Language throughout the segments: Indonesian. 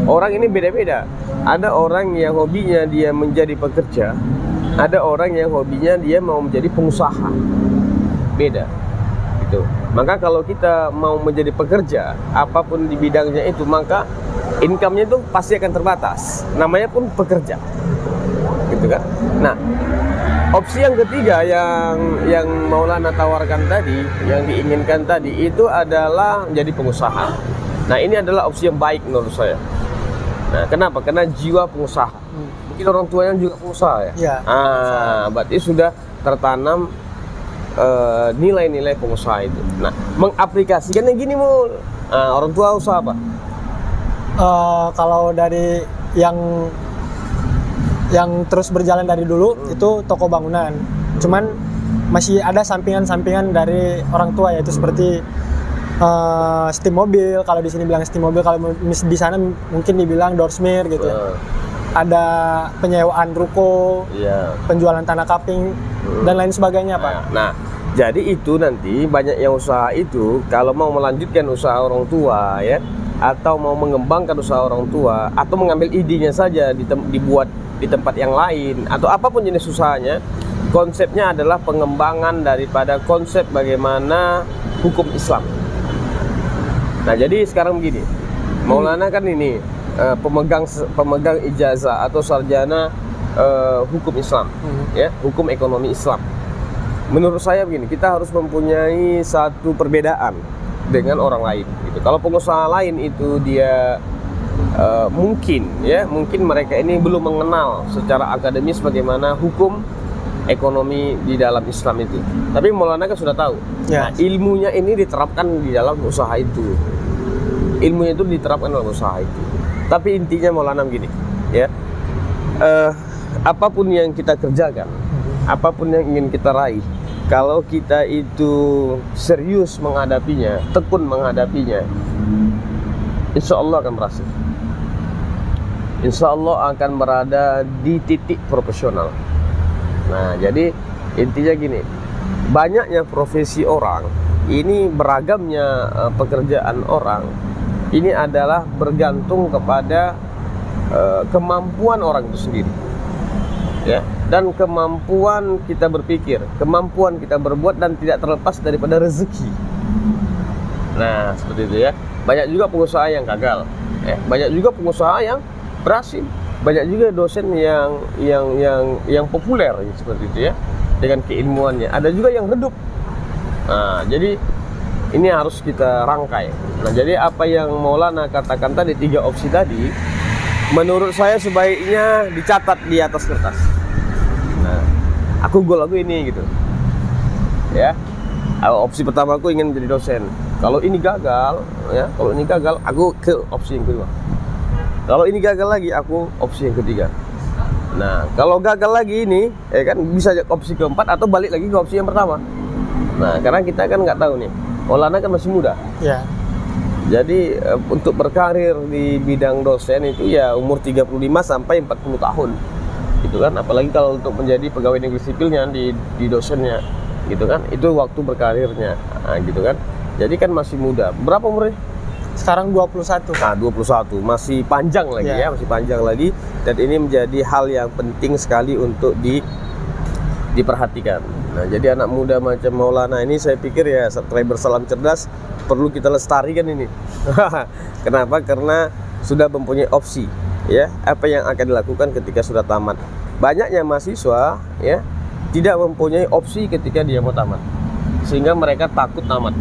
Orang ini beda-beda. Ada orang yang hobinya dia menjadi pekerja, ada orang yang hobinya dia mau menjadi pengusaha. Beda. Gitu. Maka kalau kita mau menjadi pekerja, apapun di bidangnya itu, maka income-nya itu pasti akan terbatas. Namanya pun pekerja. Gitu kan? Nah, opsi yang ketiga yang Maulana tawarkan tadi, yang diinginkan tadi itu adalah menjadi pengusaha. Nah, ini adalah opsi yang baik menurut saya. Nah, kenapa? Karena jiwa pengusaha. Mungkin orang tuanya juga pengusaha ya. Iya. Berarti sudah tertanam nilai-nilai pengusaha itu. Nah, mengaplikasikannya gini Mul. Orang tua usaha apa? Kalau dari yang terus berjalan dari dulu itu toko bangunan. Cuman masih ada sampingan-sampingan dari orang tua, yaitu seperti steam mobil. Kalau di sini bilang steam mobil, kalau di sana mungkin dibilang doorsmith gitu ya. Ada penyewaan ruko, penjualan tanah kaping dan lain sebagainya, Pak. Nah, jadi itu nanti banyak yang usaha itu kalau mau melanjutkan usaha orang tua ya, atau mau mengembangkan usaha orang tua, atau mengambil idenya saja dibuat di tempat yang lain, atau apapun jenis usahanya, konsepnya adalah pengembangan daripada konsep bagaimana hukum Islam. Nah, jadi sekarang begini, Maulana kan ini pemegang ijazah atau sarjana hukum Islam, ya, hukum ekonomi Islam. Menurut saya begini, kita harus mempunyai satu perbedaan dengan orang lain. Gitu. Kalau pengusaha lain itu dia mungkin mereka ini belum mengenal secara akademis bagaimana hukum ekonomi di dalam Islam itu. Tapi Maulana kan sudah tahu. Nah, ilmunya ini diterapkan di dalam usaha itu. Ilmunya itu diterapkan dalam usaha itu. Tapi intinya Maulana begini, ya. Apapun yang kita kerjakan, apapun yang ingin kita raih, kalau kita itu serius menghadapinya, tekun menghadapinya, insya Allah akan berhasil. Insya Allah akan berada di titik profesional. Nah, jadi intinya gini, banyaknya profesi orang, ini beragamnya pekerjaan orang, ini adalah bergantung kepada kemampuan orang itu sendiri, ya, dan kemampuan kita berpikir, kemampuan kita berbuat, dan tidak terlepas daripada rezeki. Nah, seperti itu ya. Banyak juga pengusaha yang gagal, ya. Banyak juga pengusaha yang berhasil. Banyak juga dosen yang populer seperti itu ya, dengan keilmuannya. Ada juga yang redup. Nah, jadi ini harus kita rangkai. Nah, jadi apa yang Maulana katakan tadi, 3 opsi tadi, menurut saya sebaiknya dicatat di atas kertas. Nah, aku goal aku ini gitu, ya. Opsi pertama aku ingin menjadi dosen. Kalau ini gagal, ya, kalau ini gagal, aku ke opsi yang kedua. Kalau ini gagal lagi, aku opsi yang ketiga. Nah, kalau gagal lagi ini, ya kan, bisa opsi keempat atau balik lagi ke opsi yang pertama. Nah, karena kita kan nggak tahu nih, Maulana kan masih muda. Ya. Jadi untuk berkarir di bidang dosen itu ya umur 35 sampai 40 tahun. Gitu kan, apalagi kalau untuk menjadi pegawai negeri sipilnya di dosennya, gitu kan, itu waktu berkarirnya. Nah, gitu kan. Jadi kan masih muda. Berapa umurnya? Sekarang 21. Nah, 21. Masih panjang lagi ya, masih panjang lagi, dan ini menjadi hal yang penting sekali untuk diperhatikan. Nah, jadi anak muda macam Maulana ini saya pikir ya, subscriber Salam Cerdas perlu kita lestarikan ini. Kenapa? Karena sudah mempunyai opsi, ya, apa yang akan dilakukan ketika sudah tamat. Banyaknya mahasiswa ya tidak mempunyai opsi ketika dia mau tamat, sehingga mereka takut tamat.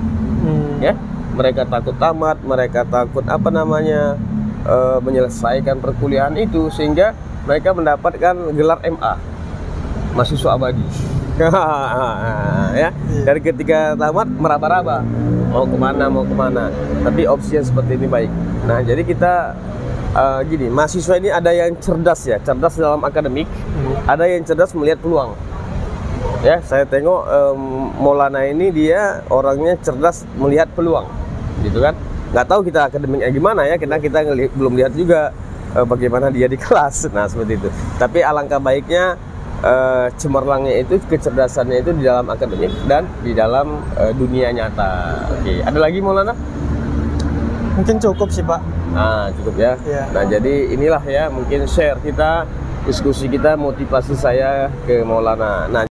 Ya, mereka takut tamat, mereka takut menyelesaikan perkuliahan itu, sehingga mereka mendapatkan gelar MA, mahasiswa abadi. Ya, dari ketika tamat meraba-raba mau kemana. Tapi opsi yang seperti ini baik. Nah, jadi kita gini, mahasiswa ini ada yang cerdas ya, cerdas dalam akademik, ada yang cerdas melihat peluang. Ya, saya tengok Maulana ini dia orangnya cerdas melihat peluang, gitu kan. Nggak tahu kita akademiknya gimana ya, kita belum lihat juga bagaimana dia di kelas. Nah, seperti itu. Tapi alangkah baiknya cemerlangnya itu, kecerdasannya itu di dalam akademik dan di dalam dunia nyata. Oke, ada lagi Maulana? Mungkin cukup sih Pak. Nah, cukup ya. Iya. Nah, jadi inilah ya mungkin share kita, diskusi kita, motivasi saya ke Maulana. Nah,